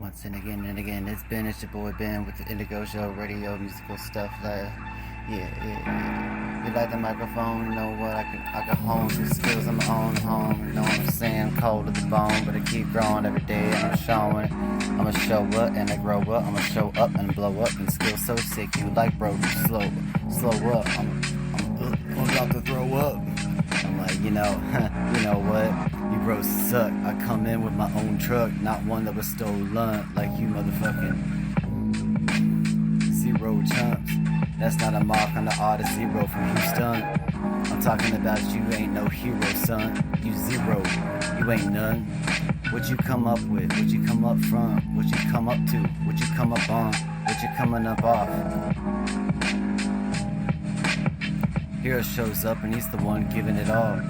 Once and again, it's your boy Ben with the Indigo Show, radio, musical stuff. Yeah. You like the microphone, you know what? I got hone some skills on my own home. You know what I'm saying? Cold to the bone, but I keep growing every day. And I'm showing. I'ma show up and I grow up. I'ma show up and blow up and skill so sick. You like bro, you slow up. I'm about to throw up. I'm like, you know what? You bros suck. I come in with my own truck, not one that was stolen like you motherfucking zero chumps. That's not a mark on the artist, zero from Houston. I'm talking about you ain't no hero, son. You zero, you ain't none. What you come up with, what you come up from, what you come up to, what you come up on, what you coming up off. Hero shows up and he's the one giving it all.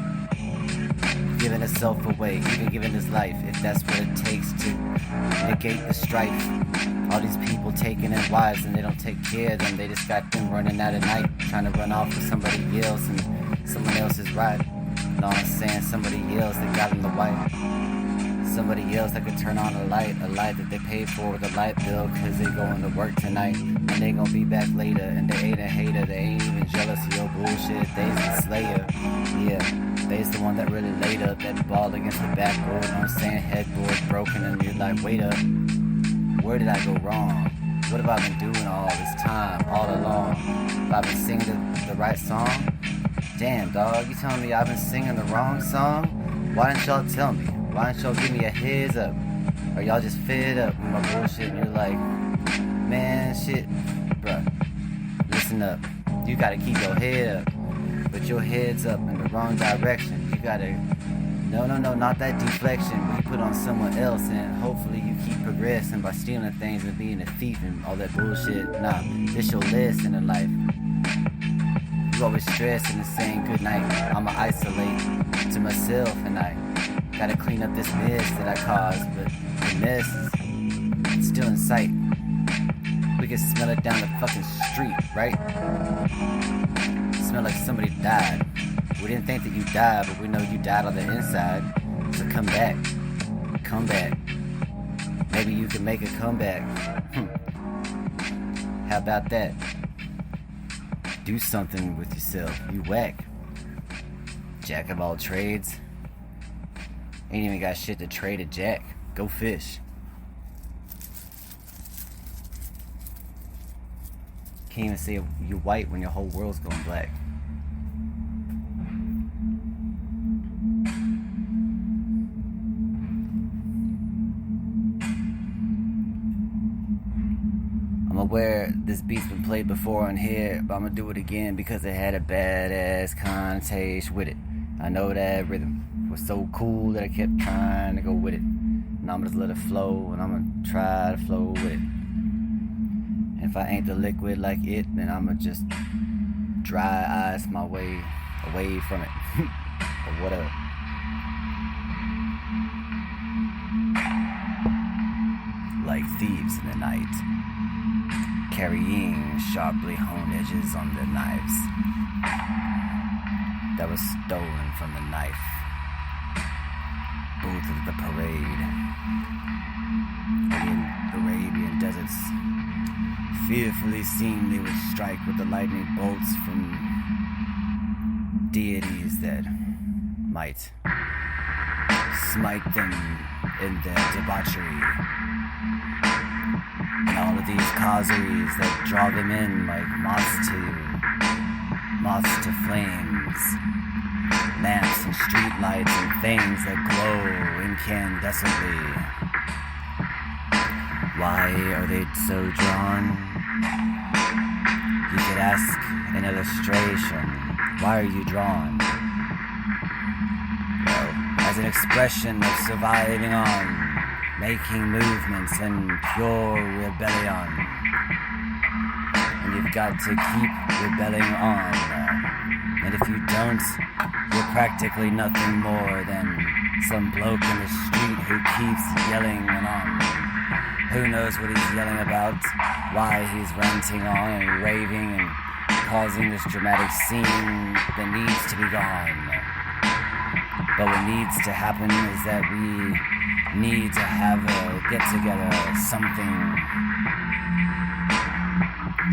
Giving himself away, even giving his life, if that's what it takes to negate the strife. All these people taking in wives and they don't take care of them. They just got them running out at night, trying to run off with somebody else and someone else's right. You know what I'm saying? Somebody else that got them the wife. Somebody else that could turn on a light that they paid for with a light bill cause they going to work tonight and they gonna be back later and they ain't a hater, they ain't even jealous of your bullshit. They's the slayer, yeah. They's the one that really laid up that ball against the backboard, you know what I'm saying? Headboard broken and you're like, wait up, where did I go wrong? What have I been doing all this time, all along? Have I been singing the right song? Damn dog, you telling me I've been singing the wrong song? Why didn't y'all tell me? Why don't y'all give me a heads up? Or y'all just fed up with my bullshit and you're like, man, shit, bruh, listen up. You gotta keep your head up. But your head's up in the wrong direction. You gotta, no, not that deflection. But you put on someone else and hopefully you keep progressing by stealing things and being a thief and all that bullshit. Nah, this your lesson in life. You always stressing and saying good night. I'ma isolate to myself and I gotta clean up this mess that I caused, but the mess is still in sight. We can smell it down the fucking street, right? Smell like somebody died. We didn't think that you died, but we know you died on the inside. So come back. Come back. Maybe you can make a comeback. How about that? Do something with yourself. You whack. Jack of all trades. Ain't even got shit to trade a jack. Go fish. Can't even say you're white when your whole world's going black. I'm aware this beat's been played before on here, but I'm gonna do it again because it had a badass connotation with it. I know that rhythm was so cool that I kept trying to go with it. And I'm gonna just let it flow, and I'm gonna try to flow with it. And if I ain't the liquid like it, then I'ma just dry ice my way away from it. Or whatever. Like thieves in the night, carrying sharply honed edges on their knives that was stolen from the knife. Booth of the parade in Arabian deserts. Fearfully seen they would strike with the lightning bolts from deities that might smite them in their debauchery. And all of these causeries that draw them in like moths to flames. Lamps and street lights and things that glow incandescently. Why are they so drawn? You could ask an illustration. Why are you drawn? Well, as an expression of surviving on, making movements in pure rebellion. And you've got to keep rebelling on. And if you don't, you're practically nothing more than some bloke in the street who keeps yelling on. Who knows what he's yelling about, why he's ranting on and raving and causing this dramatic scene that needs to be gone. But what needs to happen is that we need to have a get-together, something,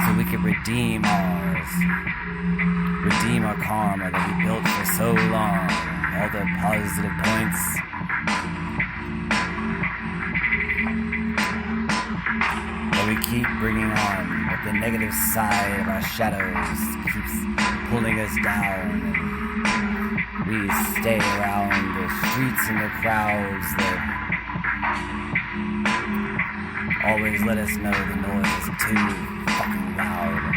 so we can redeem our karma that we built for so long, all the positive points. That we keep bringing on, but the negative side of our shadows keeps pulling us down. We stay around the streets and the crowds that always let us know the noise is too fucking loud.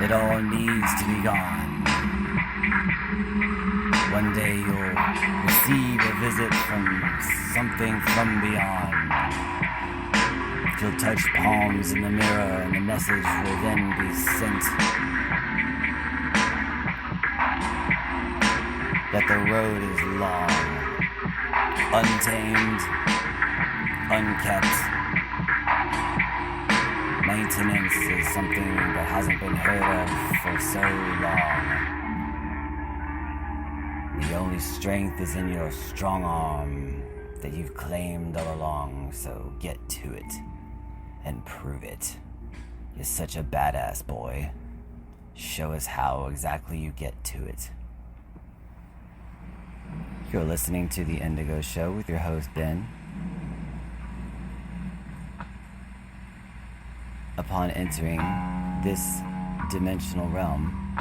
It all needs to be gone. One day you'll receive a visit from something from beyond. You'll touch palms in the mirror and the message will then be sent. That the road is long, untamed, unkept. Maintenance is something that hasn't been heard of for so long. The only strength is in your strong arm that you've claimed all along, so get to it and prove it. You're such a badass boy. Show us how exactly you get to it. You're listening to The Indigo Show with your host, Ben. Upon entering this dimensional realm,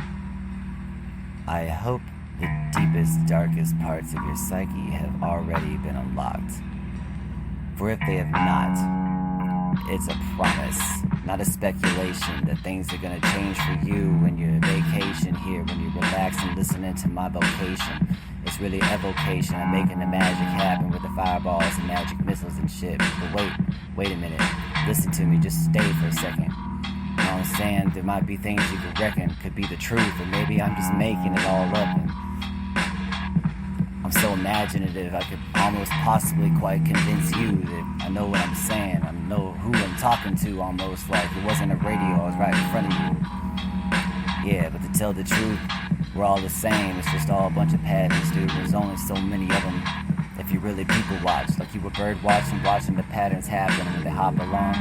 I hope the deepest, darkest parts of your psyche have already been unlocked. For if they have not, it's a promise, not a speculation, that things are gonna change for you when you're vacation here, when you relax and listening to my vocation. It's really evocation. I'm making the magic happen with the fireballs and magic missiles and shit. But wait a minute. Listen to me. Just stay for a second. You know what I'm saying? There might be things you could reckon could be the truth, or maybe I'm just making it all up. And I'm so imaginative, I could almost possibly quite convince you that I know what I'm saying. I know who I'm talking to, almost like it wasn't a radio, I was right in front of you. Yeah, but to tell the truth, we're all the same. It's just all a bunch of patterns, dude. There's only so many of them. If you really people watch, like you were bird watching the patterns happen when they hop along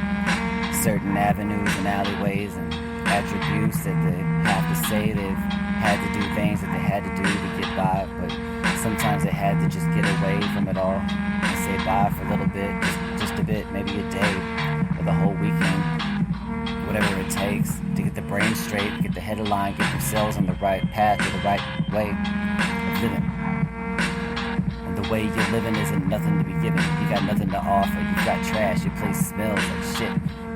certain avenues and alleyways and attributes that they have to say they've had to do things that they had to do to get by, but sometimes they had to just get away from it all and say bye for a little bit, just a bit, maybe a day or the whole weekend, whatever it takes to get the brain straight, get the head aligned, get themselves on the right path or the right way of living. And the way you're living isn't nothing to be given. You got nothing to offer. You got trash. Your place smells like shit.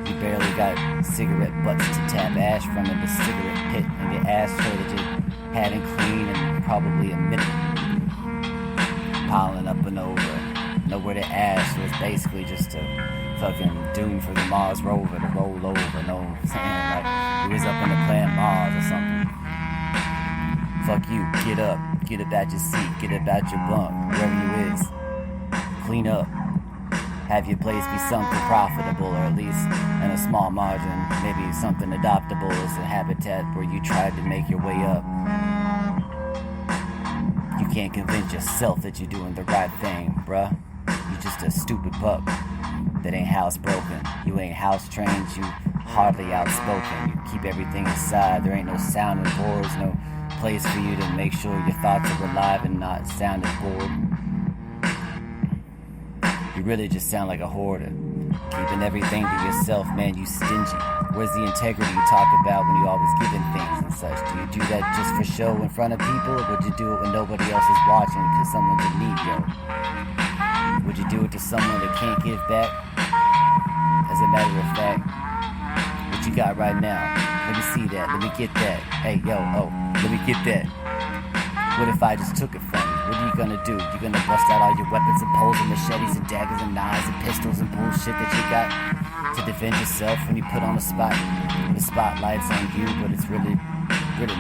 You barely got cigarette butts to tap ash from in the cigarette pit, and your ashtray that you hadn't cleaned in probably a minute. Piling up and over. Nowhere to ash, so it's basically just a fucking dune for the Mars rover to roll over. Know what I'm saying? Like, he was up on the planet Mars or something. Fuck you, get up out your seat, get up out your bunk, wherever you is. Clean up. Have your place be something profitable, or at least in a small margin, maybe something adoptable as a habitat where you tried to make your way up. You can't convince yourself that you're doing the right thing, bruh. You're just a stupid pup that ain't housebroken. You ain't house trained, you hardly outspoken. You keep everything inside, there ain't no sounding boards, no place for you to make sure your thoughts are alive and not sounding bored. You really just sound like a hoarder, keeping everything to yourself, man, you stingy. Where's the integrity you talk about when you always giving things and such? Do you do that just for show in front of people, or would you do it when nobody else is watching because someone's in need, yo? Would you do it to someone that can't give back? As a matter of fact, what you got right now? Let me see that, let me get that. Hey, yo, let me get that. What if I just took it from you? What are you gonna do? You gonna bust out all your weapons and poles and machetes and daggers and knives and pistols and bullshit that you got to defend yourself when you put on a spot, when the spotlight's on you, but it's really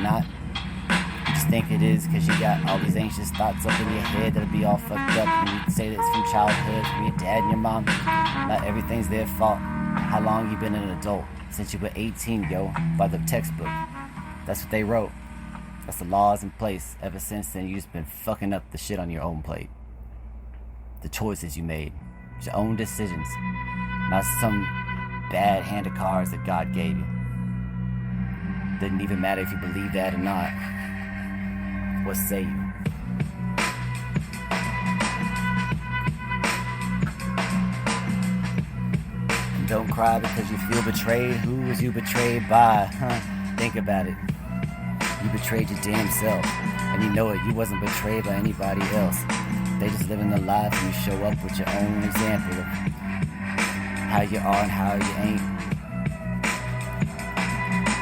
not. You just think it is because you got all these anxious thoughts up in your head that'll be all fucked up, and you say that it's from childhood, from your dad and your mom. Not everything's their fault. How long you been an adult? Since you were 18, yo, by the textbook. That's what they wrote. That's the laws in place. Ever since then, you just been fucking up the shit on your own plate. The choices you made. Your own decisions. Not some bad hand of cards that God gave you. Didn't even matter if you believe that or not. What say you? And don't cry because you feel betrayed. Who was you betrayed by? Think about it. You betrayed your damn self. And you know it, you wasn't betrayed by anybody else. They just living their life and you show up with your own example of how you are and how you ain't.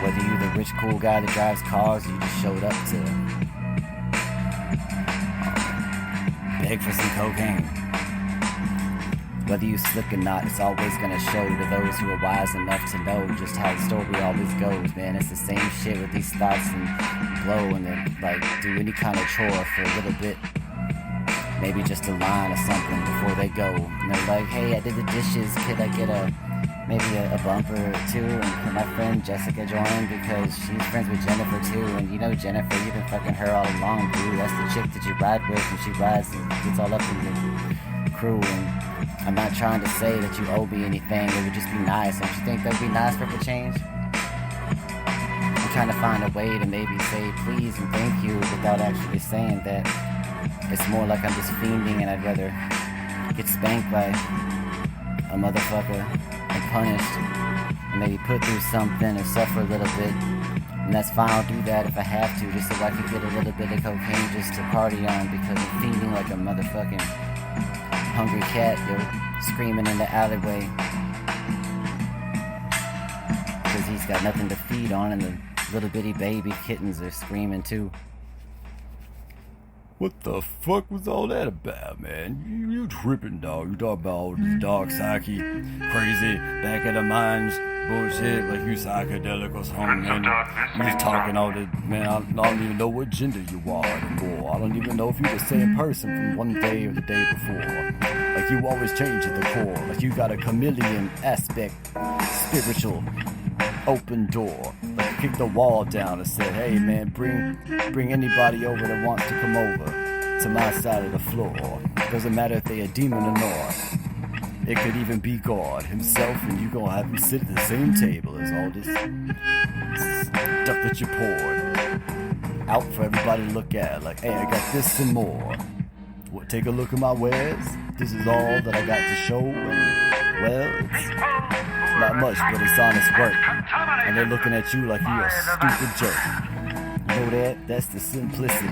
Whether you the rich cool guy that drives cars or you just showed up to beg for some cocaine. Whether you slick or not, it's always gonna show to those who are wise enough to know just how the story always goes, man. It's the same shit with these thoughts and blow and then like do any kind of chore for a little bit. Maybe just a line or something before they go. And they're like, hey, I did the dishes. Could I get maybe a bumper or two? And can my friend Jessica join? Because she's friends with Jennifer too. And you know Jennifer, you've been fucking her all along, dude. That's the chick that you ride with and she rides and gets all up in your crew. And I'm not trying to say that you owe me anything. It would just be nice. Don't you think that would be nice for a change? I'm trying to find a way to maybe say please and thank you without actually saying that. It's more like I'm just fiending and I'd rather get spanked by a motherfucker and punished and maybe put through something or suffer a little bit. And that's fine, I'll do that if I have to, just so I can get a little bit of cocaine just to party on because I'm fiending like a motherfucking hungry cat, yo, screaming in the alleyway. Because he's got nothing to feed on and the little bitty baby kittens are screaming too. What the fuck was all that about, man? You tripping, dog. You talk about all this dark psyche, crazy, back of the minds, bullshit, like you psychedelic or something, man. You just talking all this, man, I don't even know what gender you are anymore. I don't even know if you're the same person from one day or the day before. Like you always change at the core, like you got a chameleon aspect, spiritual, open door. Like kick the wall down and said, hey man, bring anybody over that wants to come over to my side of the floor. Doesn't matter if they a demon or not. It could even be God himself, and you gonna have him sit at the same table as all this stuff that you poured out for everybody to look at. Like, hey, I got this and more. What, take a look at my wares. This is all that I got to show. And, well, it's not much, but it's honest work. And they're looking at you like you're a stupid jerk. You know that? That's the simplicity.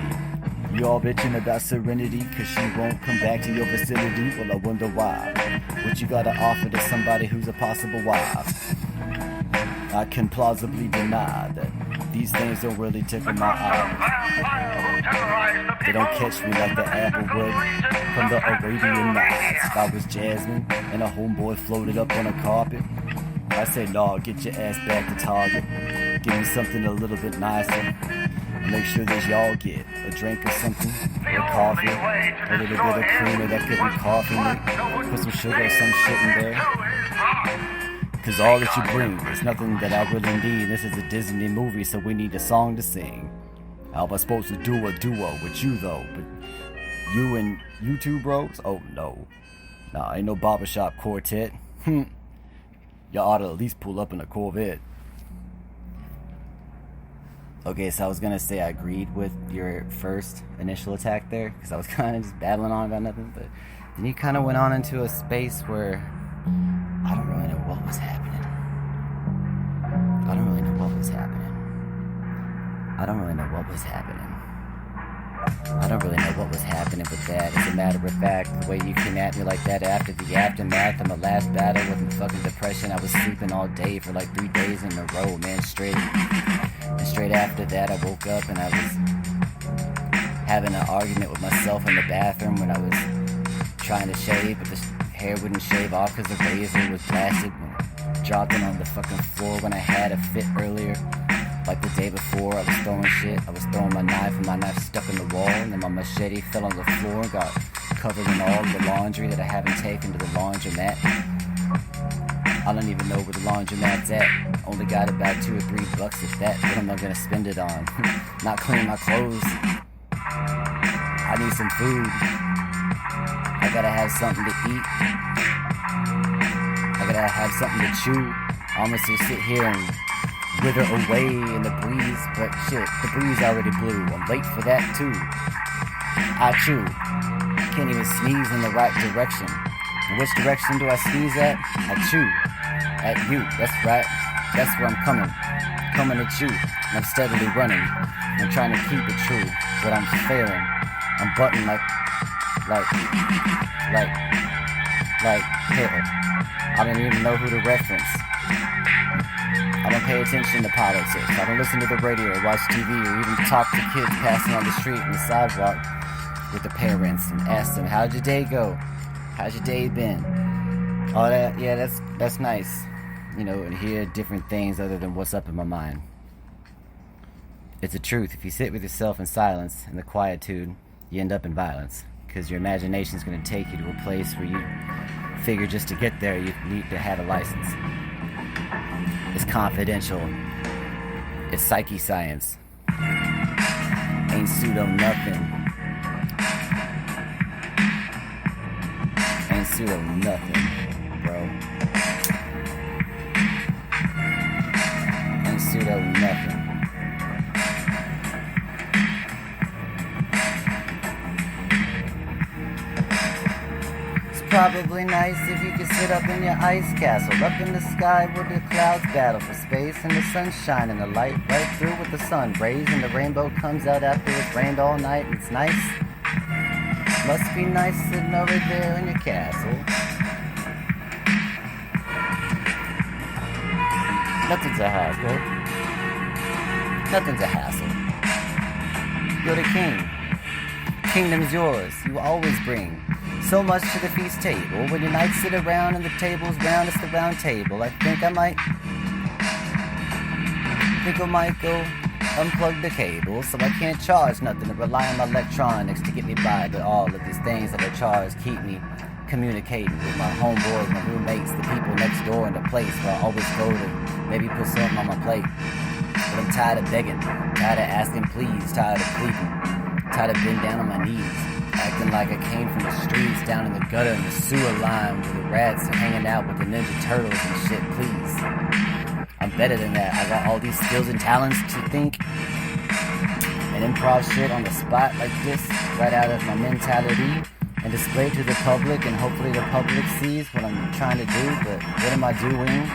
You all bitching about serenity cause she won't come back to your vicinity. Well, I wonder why. What you gotta offer to somebody who's a possible wife? I can plausibly deny that these things don't really tickle my eyes. They don't catch me like the apple would from the Arabian Nights. If I was Jasmine and a homeboy floated up on a carpet, I say, nah, get your ass back to Target. Give me something a little bit nicer. Make sure that y'all get a drink or something, or coffee, a little bit of creamer that could be coffee, put some sugar or some shit in there. Cause all that you bring is nothing that I really need. This is a Disney movie, so we need a song to sing. How am I supposed to do a duo with you though? But you and you two bros? Oh no. Nah, ain't no barbershop quartet. Y'all ought to at least pull up in a Corvette. Okay, so I was gonna say I agreed with your first initial attack there, because I was kind of just babbling on about nothing, but then you kind of went on into a space where I don't really know what was happening. I don't really know what was happening. With that. As a matter of fact, the way you came at me like that after the aftermath of my last battle with my fucking depression, I was sleeping all day for like 3 days in a row, man, straight. And straight after that, I woke up and I was having an argument with myself in the bathroom when I was trying to shave, but the hair wouldn't shave off because the razor was blasted and dropped it on the fucking floor when I had a fit earlier. Like the day before, I was throwing shit. I was throwing my knife and my knife stuck in the wall, and then my machete fell on the floor and got covered in all the laundry that I haven't taken to the laundromat. I don't even know where the laundromat's at. Only got about $2 or $3 if that. What am I gonna spend it on? Not clean my clothes. I need some food. I gotta have something to eat. I gotta have something to chew. I almost just sit here and wither away in the breeze, but shit, the breeze already blew. I'm late for that too. I chew. Can't even sneeze in the right direction. In which direction do I sneeze at? I chew. At you. That's right. That's where I'm coming. Coming at you. And I'm steadily running. I'm trying to keep it true, but I'm failing. I'm butting like Hitler. I don't even know who to reference. I don't pay attention to politics. I don't listen to the radio or watch TV or even talk to kids passing on the street and the sidewalk with the parents and ask them, how'd your day go? How's your day been? All that, yeah, that's nice. You know, and hear different things other than what's up in my mind. It's a truth. If you sit with yourself in silence, in the quietude, you end up in violence. Because your imagination is going to take you to a place where you figure just to get there you need to have a license. It's confidential. It's Psyche Science. Ain't pseudo nothing. Ain't pseudo nothing, bro. Ain't pseudo nothing. Probably nice if you could sit up in your ice castle, up in the sky where the clouds battle for space and the sun's shining the light right through with the sun rays and the rainbow comes out after it's rained all night and it's nice. Must be nice sitting over there in your castle. Nothing's a hassle. Nothing's a hassle. You're the king. Kingdom's yours. You always bring so much to the feast table. When your knights sit around and the table's round, it's the round table. I think I might go unplug the cable, so I can't charge nothing and rely on my electronics to get me by. But all of these things that I charge keep me communicating with my homeboys, my roommates, the people next door in the place where I always go to maybe put something on my plate. But I'm tired of begging, tired of asking please, tired of pleading, tired of being down on my knees. Acting like I came from the streets, down in the gutter in the sewer line with the rats and hanging out with the Ninja Turtles and shit, please. I'm better than that. I got all these skills and talents to think and improv shit on the spot like this, right out of my mentality, and display it to the public, and hopefully the public sees what I'm trying to do, but what am I doing?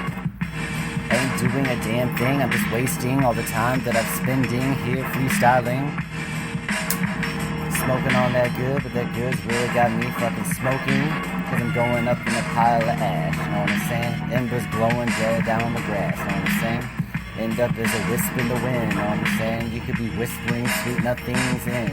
I ain't doing a damn thing. I'm just wasting all the time that I'm spending here freestyling. Smoking on that good, but that good's really got me fucking smoking, cause I'm going up in a pile of ash, you know what I'm saying? Embers glowing dead down on the grass, you know what I'm saying? End up as a wisp in the wind, you know what I'm saying? You could be whispering sweet nothings in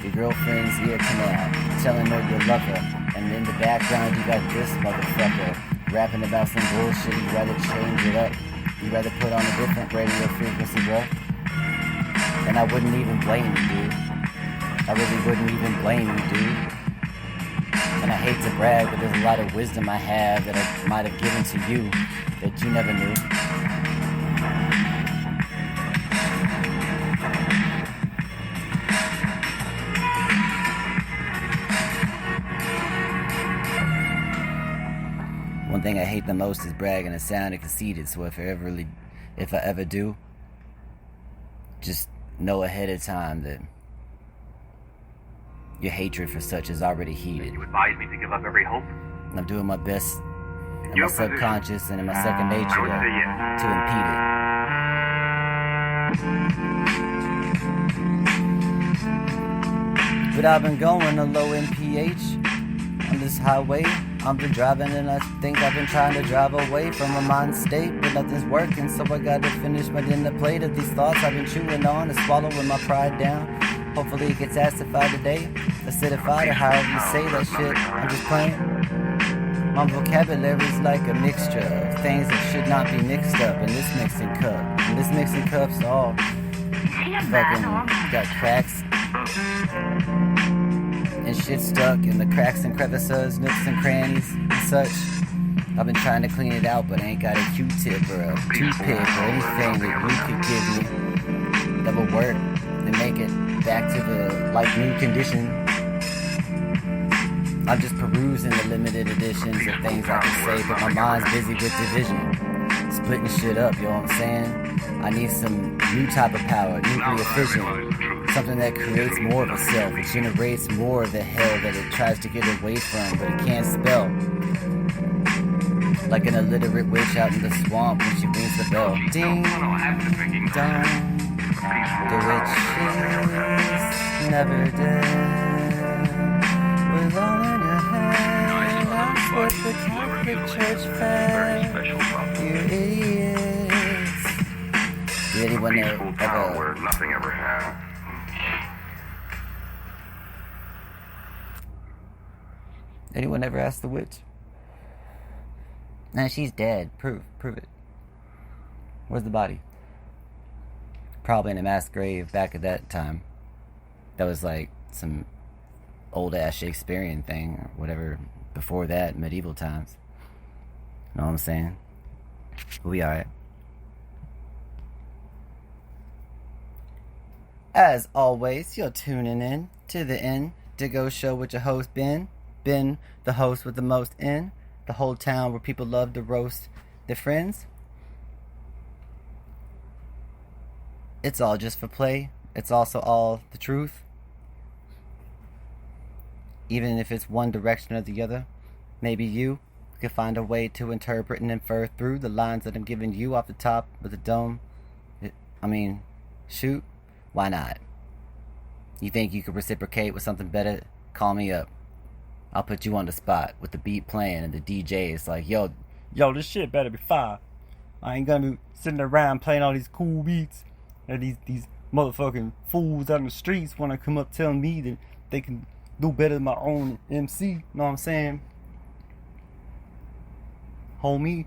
your girlfriend's ear canal, telling her you love her, and in the background you got this motherfucker rapping about some bullshit. You'd rather change it up, you'd rather put on a different radio frequency, bro. And I wouldn't even blame you, dude. I really wouldn't even blame you, dude. And I hate to brag, but there's a lot of wisdom I have that I might have given to you that you never knew. One thing I hate the most is bragging and sounding conceited, so if I ever do, just know ahead of time that your hatred for such is already heated. You advise me to give up every hope? And I'm doing my best in Your my subconscious and in my second nature I would say yes. to impede it. But I've been going a low MPH on this highway. I've been driving and I think I've been trying to drive away from my mind state, but nothing's working, so I gotta finish my dinner plate of these thoughts I've been chewing on and swallowing my pride down. Hopefully it gets acidified today, acidified, or however you say that shit. I'm just playing. My vocabulary's like a mixture of things that should not be mixed up in this mixing cup. And this mixing cup's all fucking got cracks and shit stuck in the cracks and crevices, nooks and crannies and such. I've been trying to clean it out, but I ain't got a Q-tip or a toothpick or anything that you could give me that will work to make it back to the like new condition. I'm just perusing the limited editions of things I can say, but my mind's busy with division, splitting shit up, you know what I'm saying? I need some new type of power, nuclear fission, something that creates more of itself. It generates more of the hell that it tries to get away from, but it can't spell. Like an illiterate witch out in the swamp when she rings the bell. Ding, dong. The witch is never dead. With all in her head, that's what the Catholic Church fed. You idiots. Did anyone ever... Nothing ever happened. Anyone ever asked the witch? Nah, she's dead. Prove it. Where's the body? Probably in a mass grave back at that time. That was like some old ass Shakespearean thing or whatever before that, medieval times. Know what I'm saying? We'll be alright. As always, you're tuning in to the Indigo Show with your host Ben. Ben, the host with the most in. The whole town where people love to roast their friends. It's all just for play. It's also all the truth. Even if it's one direction or the other. Maybe you could find a way to interpret and infer through the lines that I'm giving you off the top of the dome. Shoot. Why not? You think you could reciprocate with something better? Call me up. I'll put you on the spot with the beat playing and the DJ is like, yo, this shit better be fire. I ain't gonna be sitting around playing all these cool beats. And these motherfucking fools out in the streets wanna come up telling me that they can do better than my own MC. Know what I'm saying? Homie,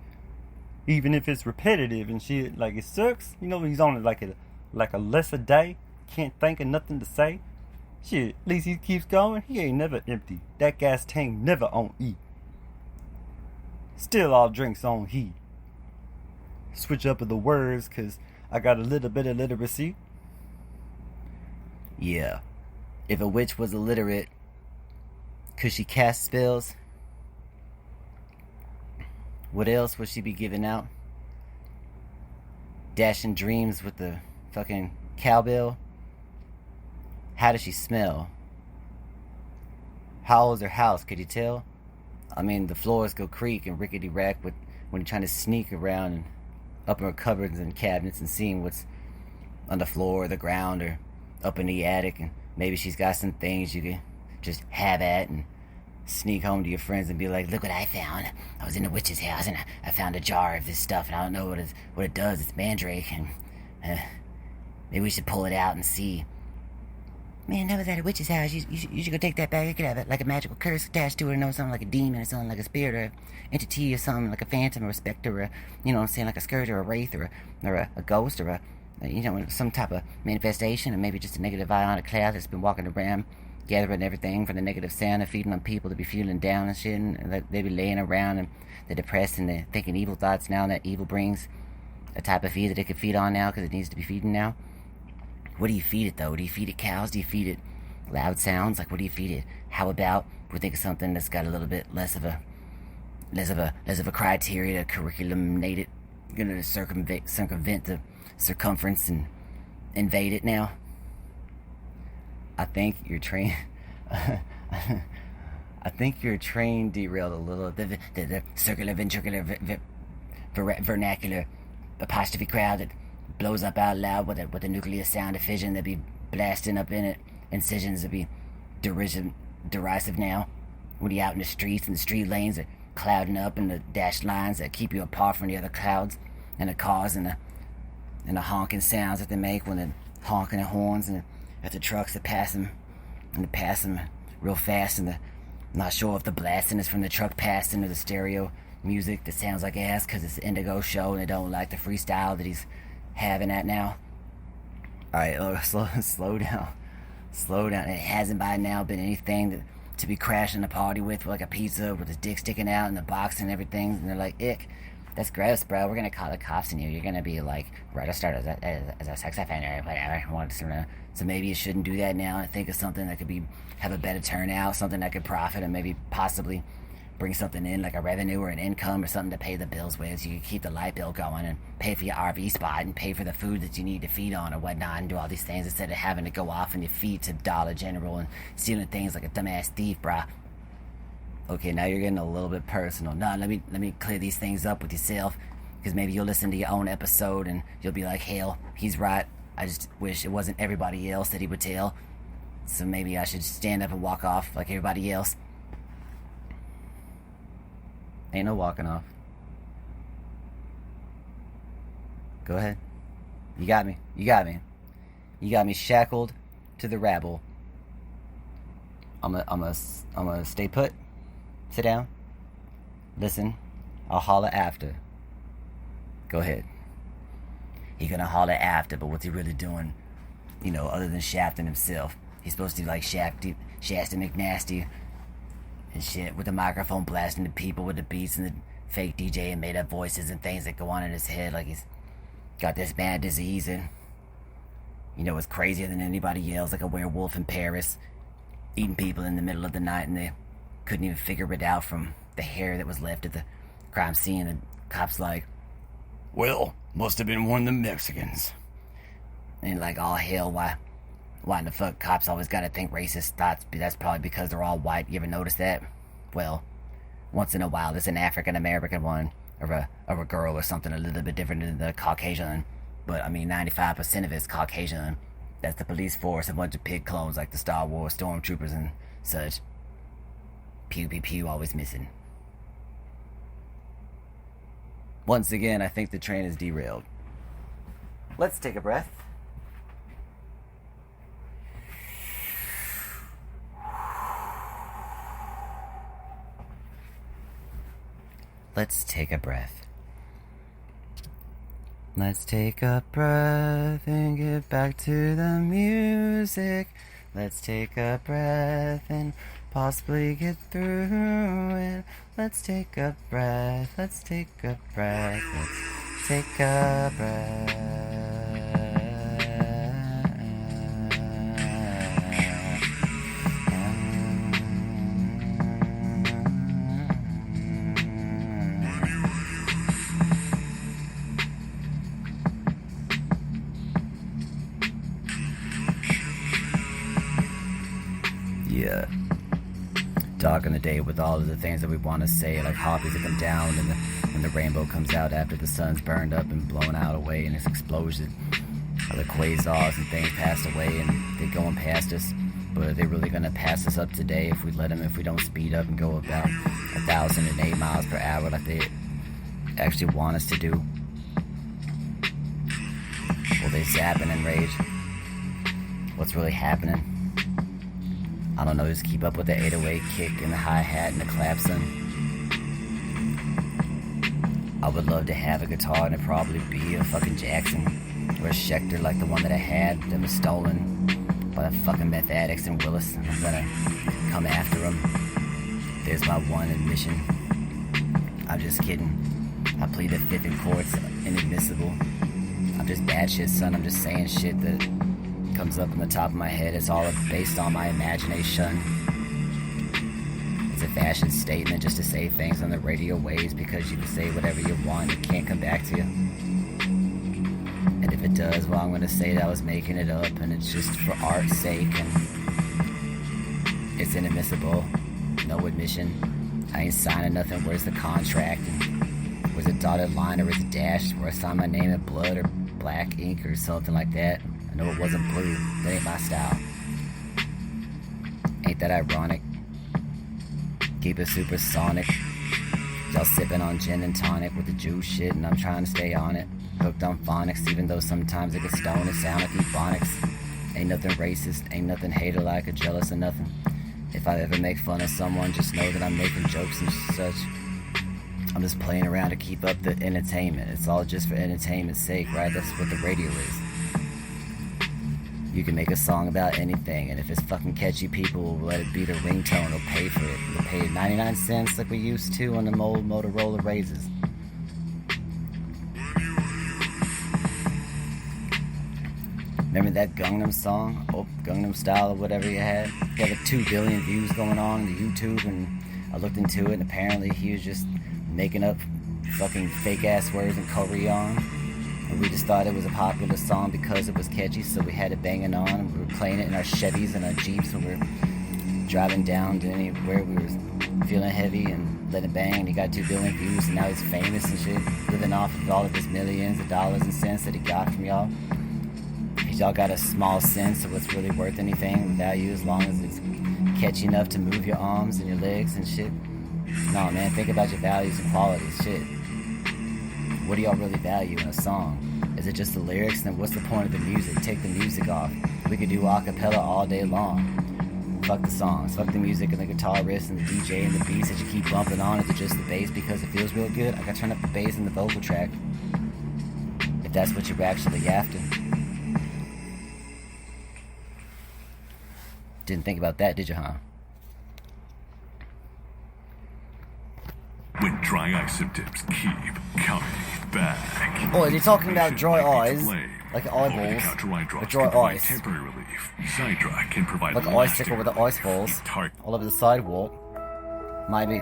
even if it's repetitive and shit, like it sucks. You know, he's on it like a lesser day. Can't think of nothing to say. Shit, at least he keeps going. He ain't never empty. That gas tank never on E. Still all drinks on he. Switch up of the words, cause I got a little bit of literacy. Yeah. If a witch was illiterate, could she cast spells? What else would she be giving out? Dashing dreams with the fucking cowbell? How does she smell? How old's her house? Could you tell? I mean, the floors go creak and rickety-rack when you're trying to sneak around and up in her cupboards and cabinets and seeing what's on the floor or the ground or up in the attic. And maybe she's got some things you can just have at and sneak home to your friends and be like, look what I found. I was in the witch's house and I found a jar of this stuff and I don't know what it does. It's mandrake and maybe we should pull it out and see. Man, that was at a witch's house. You should go take that back. It could have like a magical curse attached to it, or something like a demon or something like a spirit or entity or something like a phantom or a specter or you know what I'm saying, like a scourge or a wraith or a ghost or some type of manifestation, or maybe just a negative ionic cloud that's been walking around gathering everything from the negative sound and feeding on people to be feeling down and shit, and they be laying around and they're depressed and they're thinking evil thoughts now, and that evil brings a type of feed that it can feed on now because it needs to be feeding now. What do you feed it though? Do you feed it cows? Do you feed it loud sounds? Like what do you feed it? How about we think of something that's got a little bit less of a criteria to curriculumate it, gonna circumvent the circumference and invade it now? I think your train derailed a little. The circular ventricular vernacular apostrophe crowd that blows up out loud with a nuclear sound of fission that be blasting up in it, incisions that be derisive now. When you're out in the streets and the street lanes are clouding up and the dashed lines that keep you apart from the other clouds, and the cars and the honking sounds that they make when they're honking their horns and at the trucks that pass them real fast, and I'm not sure if the blasting is from the truck passing or the stereo music that sounds like ass because it's the Indigo Show and they don't like the freestyle that he's having that now. Alright, slow down. It hasn't by now been anything to be crashing a party with like a pizza with his dick sticking out in the box and everything, and they're like, ick, that's gross, bro, we're gonna call the cops on you, you're gonna be like registered as a sex offender, whatever. So maybe you shouldn't do that now and think of something that could have a better turnout, something that could profit and maybe possibly bring something in, like a revenue or an income or something to pay the bills with, so you can keep the light bill going and pay for your RV spot and pay for the food that you need to feed on or whatnot, and do all these things instead of having to go off on your feet to Dollar General and stealing things like a dumbass thief, brah. Okay, now you're getting a little bit personal. No, let me clear these things up with yourself, because maybe you'll listen to your own episode and you'll be like, hell, he's right. I just wish it wasn't everybody else that he would tell. So maybe I should stand up and walk off like everybody else. Ain't no walking off. Go ahead. You got me. You got me shackled to the rabble. I'm gonna stay put. Sit down. Listen. I'll holler after. Go ahead. He gonna holler after, but what's he really doing? You know, other than shafting himself. He's supposed to be like Shafty McNasty and shit, with the microphone blasting the people with the beats and the fake DJ and made up voices and things that go on in his head like he's got this bad disease, and you know, it's crazier than anybody else, like a werewolf in Paris, eating people in the middle of the night, and they couldn't even figure it out from the hair that was left at the crime scene. And the cops like, well, must have been one of the Mexicans. And like, all hell, why in the fuck cops always gotta think racist thoughts? That's probably because they're all white. You ever notice that? Well, once in a while there's an African American one, or a girl or something a little bit different than the Caucasian. But I mean, 95% of it's Caucasian. That's the police force, a bunch of pig clones like the Star Wars stormtroopers and such. Pew pew pew, always missing. Once again, I think the train is derailed. Let's take a breath. Let's take a breath. Let's take a breath and get back to the music. Let's take a breath and possibly get through it. Let's take a breath. Let's take a breath. Let's take a breath. Yeah. Dark in the day with all of the things that we want to say, like harpies that come down and when the rainbow comes out after the sun's burned up and blown out away and it's explosion. All the quasars and things passed away and they're going past us. But are they really going to pass us up today if we let them, if we don't speed up and go about 1,008 miles per hour like they actually want us to do? Will they zap and enrage? What's really happening? I don't know, just keep up with the 808 kick and the hi-hat and the clapson. I would love to have a guitar and it'd probably be a fucking Jackson or a Schecter like the one that I had that was stolen by the fucking meth addicts in Willis. I'm gonna come after them. There's my one admission. I'm just kidding. I plead the fifth in courts, inadmissible. I'm just bad shit, son. I'm just saying shit that comes up on the top of my head. It's all based on my imagination. It's a fashion statement just to say things on the radio waves because you can say whatever you want. It can't come back to you. And if it does, well, I'm going to say that I was making it up and it's just for art's sake and it's inadmissible. No admission. I ain't signing nothing. Where's the contract? And where's the dotted line or is it dashed where I sign my name in blood or black ink or something like that? I know it wasn't blue. That ain't my style. Ain't that ironic? Keep it supersonic. Y'all sipping on gin and tonic with the juice shit, and I'm trying to stay on it. Hooked on phonics, even though sometimes I get stoned and sound like ebonics. Ain't nothing racist, ain't nothing hater-like or jealous or nothing. If I ever make fun of someone, just know that I'm making jokes and such. I'm just playing around to keep up the entertainment. It's all just for entertainment's sake, right? That's what the radio is. You can make a song about anything, and if it's fucking catchy, people will let it be their ringtone or pay for it. They'll pay 99 cents like we used to on the old Motorola Razors. Remember that Gangnam song? Oh, Gangnam Style or whatever you had? He had like 2 billion views going on YouTube, and I looked into it, and apparently he was just making up fucking fake ass words in Korean. And we just thought it was a popular song because it was catchy, so we had it banging on, and we were playing it in our Chevys and our Jeeps when we were driving down to anywhere we were feeling heavy and letting it bang, and he got 2 billion views, and now he's famous and shit, living off of all of his millions of dollars and cents that he got from y'all. Y'all got a small sense of what's really worth anything, value, as long as it's catchy enough to move your arms and your legs and shit. No, man, think about your values and qualities, shit. What do y'all really value in a song? Is it just the lyrics? Then what's the point of the music? Take the music off. We could do a cappella all day long. Fuck the songs, fuck the music and the guitar riffs and the DJ and the beats that you keep bumping on. Is it just the bass because it feels real good? I gotta turn up the bass in the vocal track. If that's what you're actually after. Didn't think about that, did you, huh? When dry eye symptoms keep coming back. Oh, you're talking about dry eyes, like eyeballs, with dry eyes. Temporary relief. Sidra can provide like an icicle with the ice balls all over the sidewalk. Maybe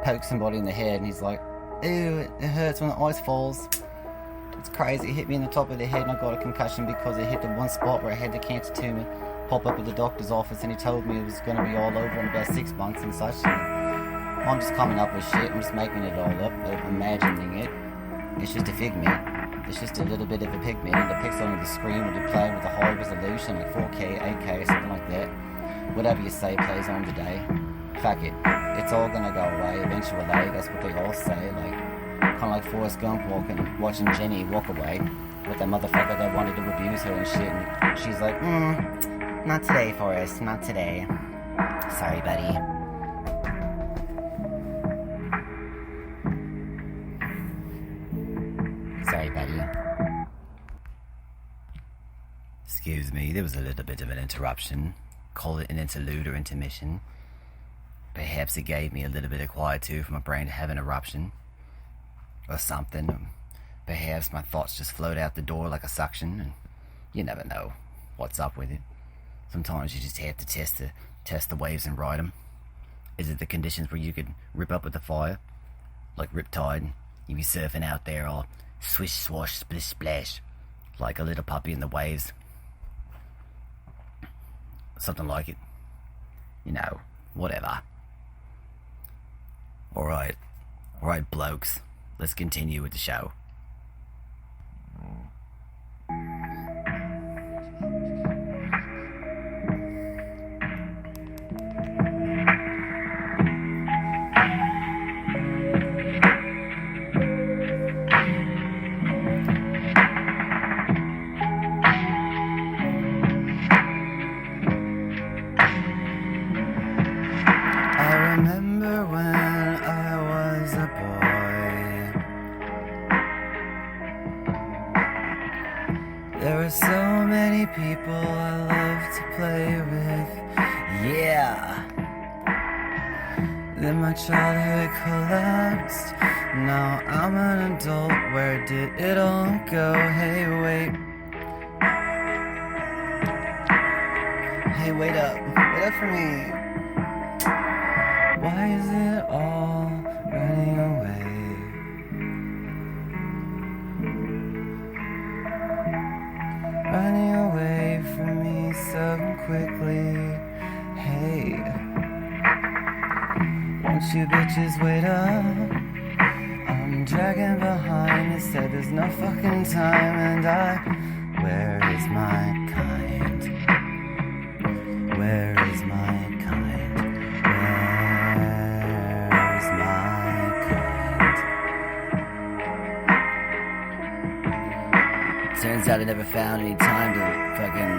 poke somebody in the head, and he's like, "Ew, it hurts when the ice falls. It's crazy. It hit me in the top of the head, and I got a concussion because it hit the one spot where I had the cancer tumor." Pop up at the doctor's office, and he told me it was going to be all over in about 6 months and such. And I'm just coming up with shit. I'm just making it all up, imagining it. It's just a figment. It's just a little bit of a pigment that pixel on the screen when you play with a high resolution, like 4K, 8K, something like that. Whatever you say plays on today. Fuck it. It's all going to go away eventually. That's what they all say. Like, kind of like Forrest Gump watching Jenny walk away with that motherfucker that wanted to abuse her and shit. And she's like, not today, Forrest. Not today. Sorry, buddy. Sorry, buddy. Excuse me, there was a little bit of an interruption. Call it an interlude or intermission. Perhaps it gave me a little bit of quietude for my brain to have an eruption. Or something. Perhaps my thoughts just flowed out the door like a suction, and you never know what's up with it. Sometimes you just have to test the waves and ride them. Is it the conditions where you could rip up with the fire? Like Riptide, you be surfing out there all swish, swash, splish, splash, like a little puppy in the waves. Something like it. You know, whatever. Alright, blokes. Let's continue with the show. So many people I love to play with, yeah. Then my childhood collapsed. Now I'm an adult, where did it all go? Hey, wait. Hey, wait up for me. Why is it all running away? Running away from me so quickly. Hey, won't you bitches wait up? I'm dragging behind. It said there's no fucking time, and where is my kind? Where is my kind? Where's my kind? Turns out I never found any time to fucking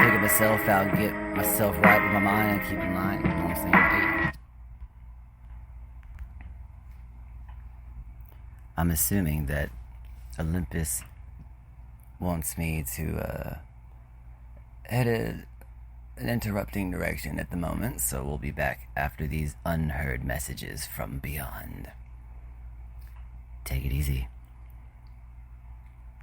figure myself out and get myself right with my mind and keep in line. You know what I'm saying? Hey. I'm assuming that Olympus wants me to headed an interrupting direction at the moment, so we'll be back after these unheard messages from beyond. Take it easy.